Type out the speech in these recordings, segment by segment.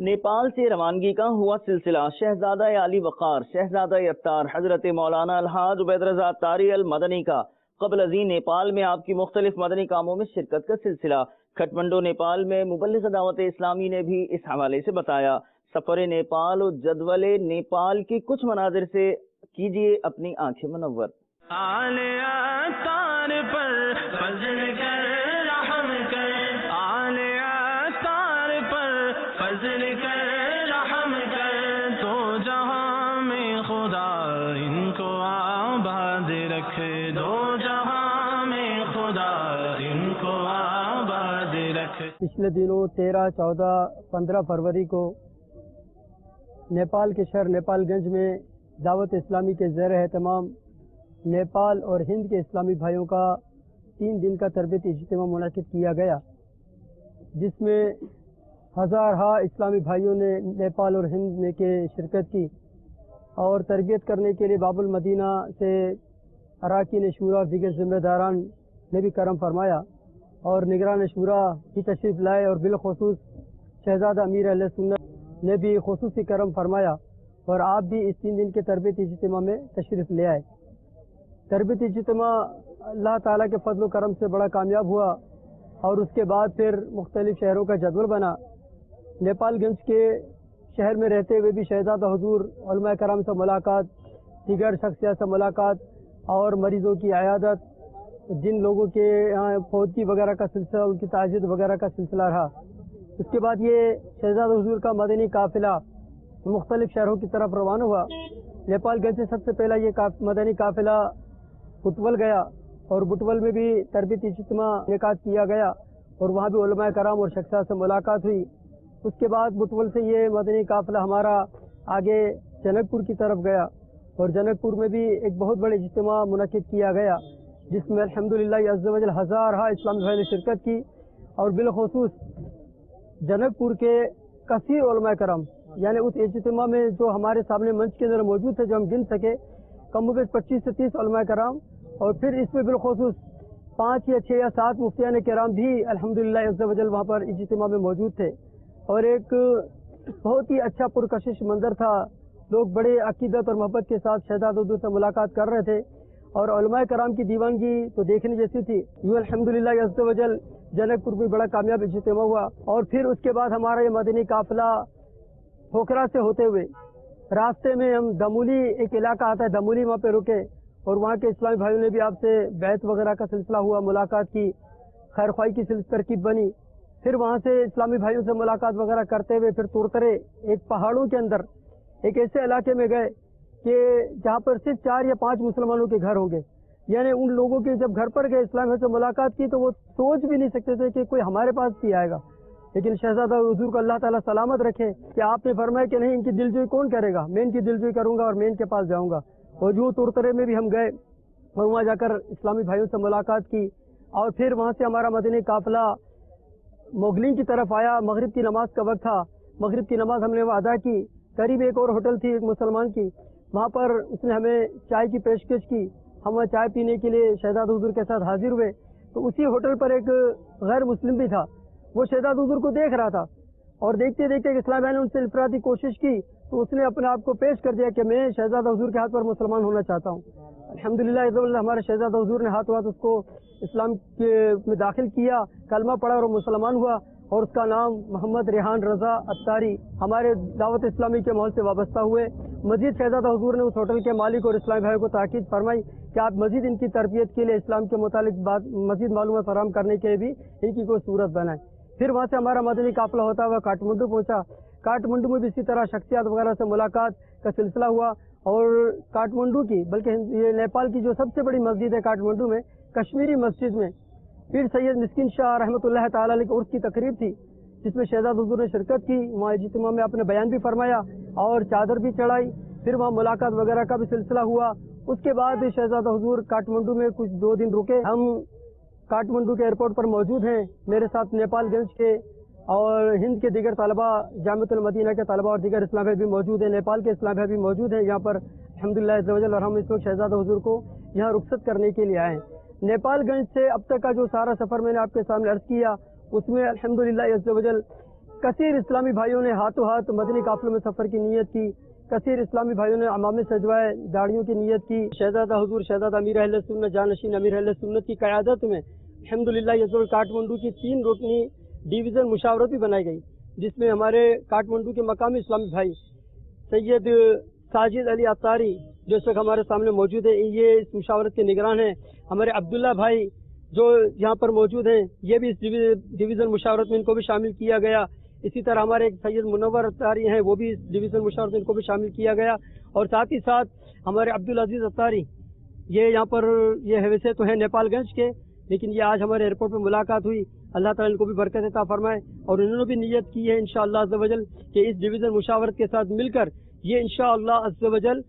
नेपाल से रवानगी का हुआ सिलसिला। शहजादा आली वक़ार, शहजादा अत्तार, हजरत मौलाना अलहाज उबैद रज़ा अत्तारी अल मदनी का क़ब्ल अज़ीं नेपाल में आपकी मुख्तलिफ मदनी कामों में शिरकत का सिलसिला। खटमंडो नेपाल में मुबल्लिग़ दावत इस्लामी ने भी इस हवाले से बताया। सफ़र नेपाल और जदवल नेपाल की कुछ मनाजिर से कीजिए अपनी आंखें मुनव्वर। पिछले दिनों 13, 14, 15 फरवरी को नेपाल के शहर नेपालगंज में दावत इस्लामी के ज़ेर एहतमाम नेपाल और हिंद के इस्लामी भाइयों का 3 दिन का तरबियती इज्तिमा मुनक़िद किया गया, जिसमें हज़ार इस्लामी भाइयों ने नेपाल और हिंद में के शिरकत की और तरबियत करने के लिए बाबुल मदीना से अराकीन शूरा और दीगर ज़िम्मेदारान ने भी करम फरमाया और निगरान शूरा की तशरीफ़ लाए और बिलख़ुसूस शहज़ादा अमीर अहले सुन्नत ने भी ख़ुसूसी करम फरमाया और आप भी इस 3 दिन के तरबियती इज्तिमा में तशरीफ़ ले आए। तरबियती इज्तिमा अल्लाह ताला के फज़ल व करम से बड़ा कामयाब हुआ और उसके बाद फिर मुख्तलिफ़ शहरों का जदवल बना। नेपालगंज के शहर में रहते हुए भी शहज़ादा हुज़ूर उलमा कराम से मुलाकात, दीगर शख्सियत से मुलाकात और मरीज़ों की अयादत, जिन लोगों के यहाँ फौतगी वगैरह का सिलसिला, उनकी ताज़ियत वगैरह का सिलसिला रहा। उसके बाद ये शहज़ादा हुज़ूर का मदनी काफ़िला मुख्तलिफ़ शहरों की तरफ रवाना हुआ। नेपालगंज से सबसे पहला ये मदनी काफ़िला बुटवल गया और बुटवल में भी तरबियती इज्तिमा इनेकाद किया गया और वहाँ भी उलमा कराम और शख्सियत से मुलाकात हुई। उसके बाद बुटवल से ये मदनी काफ़िला हमारा आगे जनकपुर की तरफ गया और जनकपुर में भी एक बहुत बड़े इज्तिमा मुनक़िद किया गया, जिसमें अल्हम्दुलिल्लाह अज़्ज़ा वजल हज़ार इस्लामी भाई ने शिरकत की और बिलख़ुसूस जनकपुर के कसीर उलमा करम, यानी उस इज्तिमा में जो हमारे सामने मंच के अंदर मौजूद थे, जो हम गिन सके, कम 25 से 30 उलमा करम और फिर इसमें बिलख़ुसूस 5 या 6 या 7 मुफ्तियान किराम भी अल्हम्दुलिल्लाह अज़्ज़ा वजल वहाँ पर इज्तिमा में मौजूद थे और एक बहुत ही अच्छा पुरकशिश मंजर था। लोग बड़े अकीदत और मोहब्बत के साथ शहज़ादा हुज़ूर से मुलाकात कर रहे थे और उलमा कराम की दीवानगी तो देखने जैसी थी। यूँ अल्हम्दुलिल्लाह अज़्ज़ा वजल जनकपुर में बड़ा कामयाब इज्तिमा हुआ और फिर उसके बाद हमारा ये मदनी काफ़िला ठोकरा से होते हुए रास्ते में हम दमूली, एक इलाका आता है दमूली, वहाँ पे रुके और वहाँ के इस्लामी भाइयों ने भी आपसे बैत वगैरह का सिलसिला हुआ, मुलाकात की, खैर ख्वाही की तरकीब बनी। फिर वहाँ से इस्लामी भाइयों से मुलाकात वगैरह करते हुए फिर तुरतरे एक पहाड़ों के अंदर एक ऐसे इलाके में गए कि जहाँ पर सिर्फ 4 या 5 मुसलमानों के घर होंगे। यानी उन लोगों के जब घर पर गए, इस्लाम से मुलाकात की, तो वो सोच भी नहीं सकते थे कि कोई हमारे पास भी आएगा। लेकिन शहज़ादा हुज़ूर को अल्लाह ताला सलामत रखे कि आपने फरमाया कि नहीं, इनकी दिलजोई कौन करेगा, मैं इनकी दिलजोई करूँगा और मैं इनके पास जाऊँगा। और यूँ तुरतरे में भी हम गए और वहाँ जाकर इस्लामी भाइयों से मुलाकात की और फिर वहाँ से हमारा मदनी काफ़िला मोगली की तरफ आया। मगरिब की नमाज का वक्त था, मगरिब की नमाज हमने वहाँ अदा की। करीब एक और होटल थी एक मुसलमान की, वहाँ पर उसने हमें चाय की पेशकश की। हम वहाँ चाय पीने के लिए शहज़ादा हुज़ूर के साथ हाजिर हुए तो उसी होटल पर एक गैर मुस्लिम भी था। वो शहज़ादा हुज़ूर को देख रहा था और देखते देखते इस्लाम भाई ने उनसे इफ़राती कोशिश की तो उसने अपने आप को पेश कर दिया कि मैं शहज़ादा हुज़ूर के हाथ पर मुसलमान होना चाहता हूँ। अल्हम्दुलिल्लाह हमारे शहज़ादा हुज़ूर ने हाथों हाथ उसको इस्लाम के में दाखिल किया, कलमा पढ़ा और मुसलमान हुआ और उसका नाम मोहम्मद रेहान रज़ा अत्तारी हमारे दावत इस्लामी के माहौल से वाबस्ता हुए। मजीद शहज़ादा हुज़ूर ने उस होटल के मालिक और इस्लामी भाइयों को ताकीद फरमाई कि आप मजीद इनकी तरबियत के लिए इस्लाम के मुतालिक बात मजीद मालूमात फराहम करने के लिए भी इनकी कोई सूरत बनाए। फिर वहाँ से हमारा मदनी काफ़िला होता हुआ काठमांडू पहुँचा। काठमांडू में भी इसी तरह शख्सियत वगैरह से मुलाकात का सिलसिला हुआ और काठमांडू की, बल्कि ये नेपाल की जो सबसे बड़ी मस्जिद है काठमांडू में, कश्मीरी मस्जिद में पीर सैयद मिस्किन शाह रहमतुल्लाह ताला अलैह की उर्स की तकरीब थी, जिसमें शहज़ादा हुज़ूर ने शिरकत की। वहाँ इज्तिमा में अपने बयान भी फरमाया और चादर भी चढ़ाई। फिर वहाँ मुलाकात वगैरह का भी सिलसिला हुआ। उसके बाद शहज़ादा हुज़ूर काठमांडू में कुछ 2 दिन रुके। हम काठमांडू के एयरपोर्ट पर मौजूद हैं, मेरे साथ नेपालगंज के और हिंद के दीगर तलबा, जामिअतुल मदीना के तलबा और दीगर इस्लाम भाई भी मौजूद हैं, नेपाल के इस्लाम भाई भी मौजूद हैं यहाँ पर अल्हम्दुलिल्लाह अज़्ज़ा वजल। और हम इस वक्त शहज़ादा हुज़ूर को यहाँ रुखसत करने के लिए आए हैं। नेपालगंज से अब तक का जो सारा सफ़र मैंने आपके सामने अर्ज़ किया, उसमें अल्हम्दुलिल्लाह अज़्ज़ा वजल कसीर इस्लामी भाइयों ने हाथों हाथ मदनी काफिलों में सफ़र की नीयत की। कसीर इस्लामी भाइयों ने अमामे सजवाए दाढ़ियों की नीयत की। शहजादा हुजूर शहजादा अमीर अहले सुन्नत जानशीन अमीर अहले सुन्नत की क़यादत में अल्हम्दुलिल्लाह यज़ुल काठमांडू की 3 रुकनी डिवीज़न मुशावरत भी बनाई गई, जिसमें हमारे काठमांडू के मकामी इस्लामी भाई सैयद साजिद अली अत्तारी जो इस वक्त हमारे सामने मौजूद है, ये इस मुशावरत के निगरान हैं। हमारे अब्दुल्ला भाई जो यहाँ पर मौजूद हैं, ये भी इस डिवीज़न मुशावरत में इनको भी शामिल किया गया। इसी तरह हमारे एक सैयद मुनव्वर अत्तारी हैं, वो भी इस डिवीज़न मुशावरत में इनको भी शामिल किया गया। और साथ ही साथ हमारे अब्दुल अजीज़ अत्तारी, ये यहाँ पर ये वैसे तो हैं नेपालगंज के, लेकिन ये आज हमारे एयरपोर्ट पर मुलाकात हुई। अल्लाह ताला इनको भी बरकत अता फरमाए। और उन्होंने भी नियत की है इंशाअल्लाह अज़्ज़ वजल कि इस डिवीज़न मुशावरत के साथ मिलकर ये इंशाअल्लाह अज़्ज़ वजल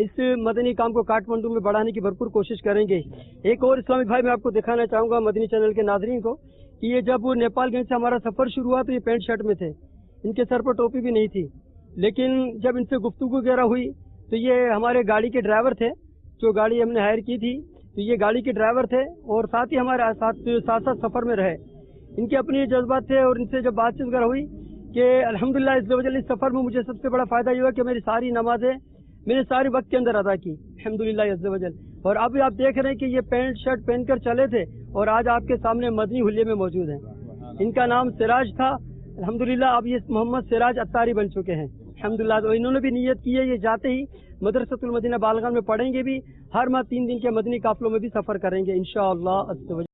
इस मदनी काम को काठमांडू में बढ़ाने की भरपूर कोशिश करेंगे। एक और इस्लामी भाई मैं आपको दिखाना चाहूँगा मदनी चैनल के नाज़रीन को कि ये जब नेपालगंज से हमारा सफ़र शुरू हुआ तो ये पैंट शर्ट में थे, इनके सर पर टोपी भी नहीं थी। लेकिन जब इनसे गुफ्तगू वगैरह हुई तो ये हमारे गाड़ी के ड्राइवर थे, जो गाड़ी हमने हायर की थी, तो ये गाड़ी के ड्राइवर थे और साथ ही हमारे साथ सफ़र में रहे। इनके अपने जज्बात थे और इनसे जब बातचीत वगैरह हुई कि अल्हम्दुलिल्लाह इस सफ़र में मुझे सबसे बड़ा फ़ायदा ये हुआ कि मेरी सारी नमाजें मैंने सारे वक्त के अंदर अदा की अल्हम्दुलिल्लाह अज़्ज़ वजल। और अभी आप देख रहे हैं कि ये पैंट शर्ट पहनकर चले थे और आज आपके सामने मदनी हुलिये में मौजूद हैं। इनका नाम सिराज था, अल्हम्दुलिल्लाह अब ये मोहम्मद सिराज अत्तारी बन चुके हैं अल्हम्दुलिल्लाह। तो इन्होंने भी नियत की है, ये जाते ही मदरसतुल मदीना बालगान में पढ़ेंगे भी, हर माह 3 दिन के मदनी काफिलों में भी सफ़र करेंगे इंशाअल्लाह अज़्ज़ वजल।